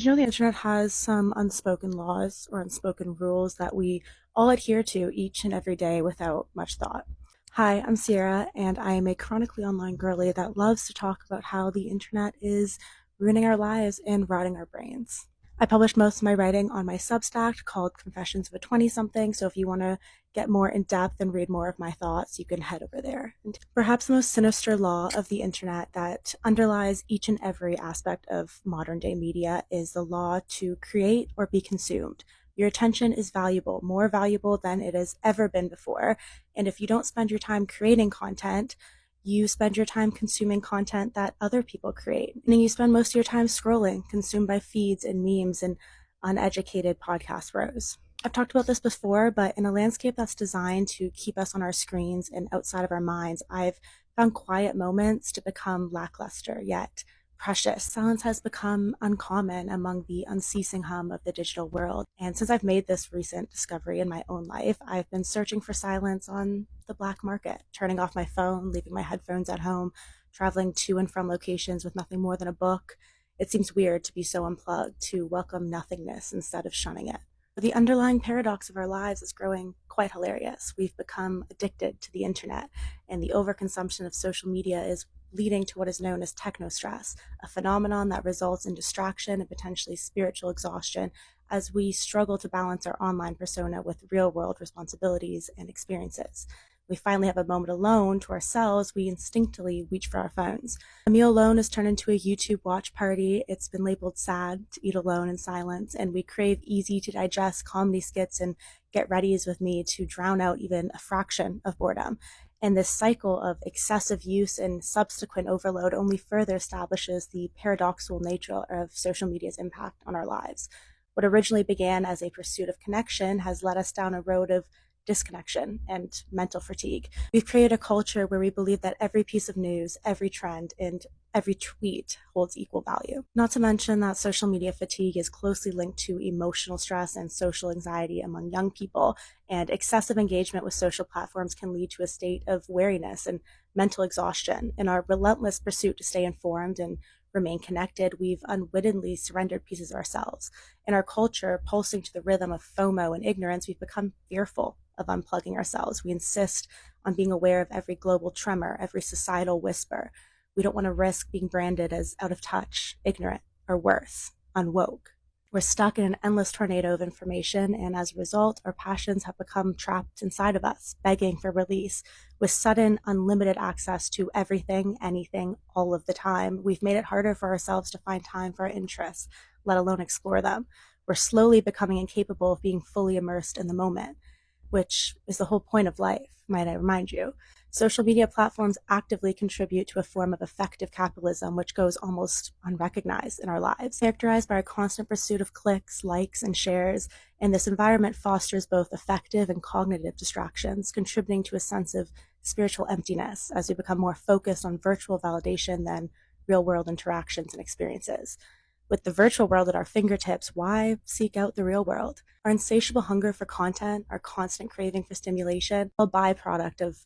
Did you know the internet has some unspoken laws or unspoken rules that we all adhere to each and every day without much thought? Hi, I'm Sierra, and I am a chronically online girly that loves to talk about how the internet is ruining our lives and rotting our brains. I publish most of my writing on my Substack called Confessions of a 20-something, so if you want to get more in depth and read more of my thoughts, you can head over there. And perhaps the most sinister law of the internet that underlies each and every aspect of modern day media is the law to create or be consumed. Your attention is valuable, more valuable than it has ever been before. And if you don't spend your time creating content, you spend your time consuming content that other people create. And you spend most of your time scrolling, consumed by feeds and memes and uneducated podcast bros. I've talked about this before, but in a landscape that's designed to keep us on our screens and outside of our minds, I've found quiet moments to become lackluster, yet precious. Silence has become uncommon among the unceasing hum of the digital world. And since I've made this recent discovery in my own life, I've been searching for silence on the black market, turning off my phone, leaving my headphones at home, traveling to and from locations with nothing more than a book. It seems weird to be so unplugged, to welcome nothingness instead of shunning it. The underlying paradox of our lives is growing quite hilarious. We've become addicted to the internet, and the overconsumption of social media is leading to what is known as technostress, a phenomenon that results in distraction and potentially spiritual exhaustion as we struggle to balance our online persona with real-world responsibilities and experiences. We finally have a moment alone to ourselves, we instinctively reach for our phones. A meal alone has turned into a YouTube watch party. It's been labeled sad to eat alone in silence, and we crave easy to digest comedy skits and get readies with me to drown out even a fraction of boredom. And this cycle of excessive use and subsequent overload only further establishes the paradoxical nature of social media's impact on our lives. What originally began as a pursuit of connection has led us down a road of disconnection and mental fatigue. We've created a culture where we believe that every piece of news, every trend, and every tweet holds equal value. Not to mention that social media fatigue is closely linked to emotional stress and social anxiety among young people, and excessive engagement with social platforms can lead to a state of weariness and mental exhaustion. In our relentless pursuit to stay informed and remain connected, we've unwittingly surrendered pieces of ourselves. In our culture, pulsing to the rhythm of FOMO and ignorance, we've become fearful of unplugging ourselves. We insist on being aware of every global tremor, every societal whisper. We don't want to risk being branded as out of touch, ignorant, or worse, unwoke. We're stuck in an endless tornado of information, and as a result, our passions have become trapped inside of us, begging for release. With sudden, unlimited access to everything, anything, all of the time, we've made it harder for ourselves to find time for our interests, let alone explore them. We're slowly becoming incapable of being fully immersed in the moment, which is the whole point of life, might I remind you. Social media platforms actively contribute to a form of effective capitalism which goes almost unrecognized in our lives, characterized by a constant pursuit of clicks, likes, and shares, and this environment fosters both affective and cognitive distractions, contributing to a sense of spiritual emptiness as we become more focused on virtual validation than real-world interactions and experiences. With the virtual world at our fingertips, why seek out the real world? Our insatiable hunger for content, our constant craving for stimulation, a byproduct of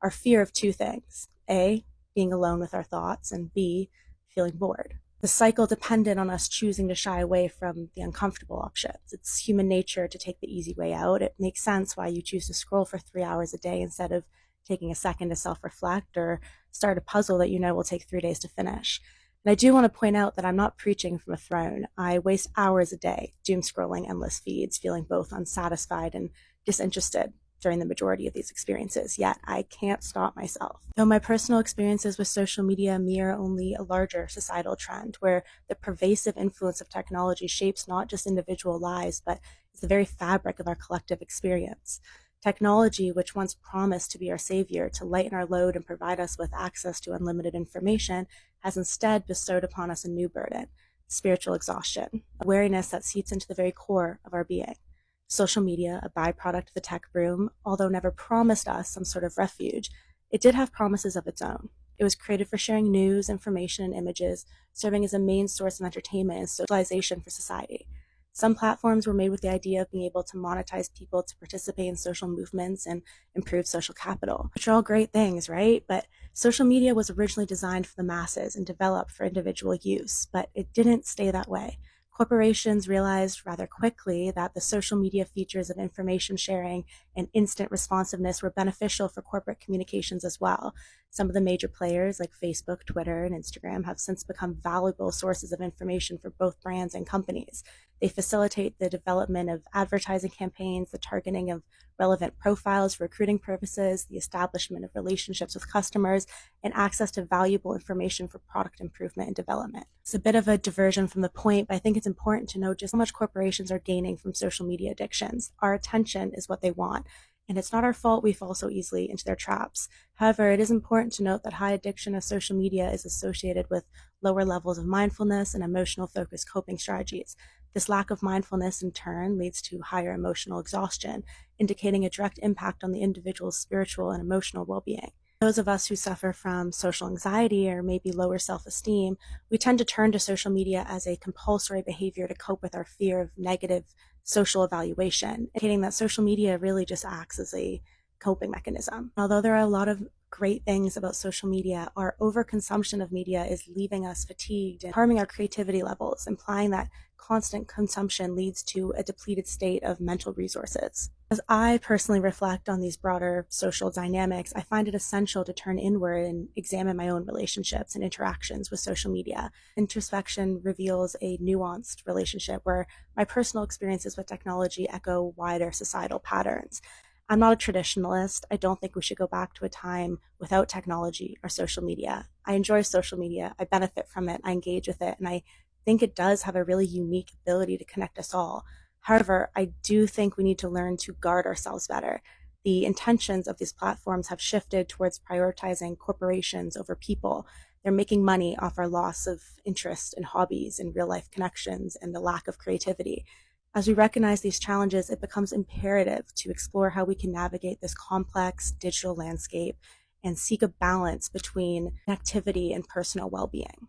our fear of two things: A, being alone with our thoughts, and B, feeling bored. The cycle dependent on us choosing to shy away from the uncomfortable options. It's human nature to take the easy way out. It makes sense why you choose to scroll for 3 hours a day instead of taking a second to self-reflect or start a puzzle that you know will take 3 days to finish. And I do want to point out that I'm not preaching from a throne. I waste hours a day doom scrolling endless feeds, feeling both unsatisfied and disinterested during the majority of these experiences, yet I can't stop myself. Though my personal experiences with social media mirror only a larger societal trend where the pervasive influence of technology shapes not just individual lives, but is the very fabric of our collective experience. Technology, which once promised to be our savior, to lighten our load and provide us with access to unlimited information, has instead bestowed upon us a new burden: spiritual exhaustion, a weariness that seeps into the very core of our being. Social media, a byproduct of the tech boom, although never promised us some sort of refuge, it did have promises of its own. It was created for sharing news, information, and images, serving as a main source of entertainment and socialization for society. Some platforms were made with the idea of being able to monetize people to participate in social movements and improve social capital, which are all great things, right? But social media was originally designed for the masses and developed for individual use, but it didn't stay that way. Corporations realized rather quickly that the social media features of information sharing and instant responsiveness were beneficial for corporate communications as well. Some of the major players like Facebook, Twitter, and Instagram have since become valuable sources of information for both brands and companies. They facilitate the development of advertising campaigns, the targeting of relevant profiles for recruiting purposes, the establishment of relationships with customers, and access to valuable information for product improvement and development. It's a bit of a diversion from the point, but I think it's important to know just how much corporations are gaining from social media addictions. Our attention is what they want, and it's not our fault we fall so easily into their traps. However, it is important to note that high addiction of social media is associated with lower levels of mindfulness and emotional focused coping strategies. This lack of mindfulness, in turn, leads to higher emotional exhaustion, indicating a direct impact on the individual's spiritual and emotional well being. Those of us who suffer from social anxiety or maybe lower self esteem, we tend to turn to social media as a compulsory behavior to cope with our fear of negative social evaluation, indicating that social media really just acts as a coping mechanism. Although there are a lot of great things about social media, our overconsumption of media is leaving us fatigued and harming our creativity levels, implying that constant consumption leads to a depleted state of mental resources. As I personally reflect on these broader social dynamics, I find it essential to turn inward and examine my own relationships and interactions with social media. Introspection reveals a nuanced relationship where my personal experiences with technology echo wider societal patterns. I'm not a traditionalist. I don't think we should go back to a time without technology or social media. I enjoy social media. I benefit from it. I engage with it. And I think it does have a really unique ability to connect us all. However, I do think we need to learn to guard ourselves better. The intentions of these platforms have shifted towards prioritizing corporations over people. They're making money off our loss of interest in hobbies and real life connections and the lack of creativity. As we recognize these challenges, it becomes imperative to explore how we can navigate this complex digital landscape and seek a balance between activity and personal well being.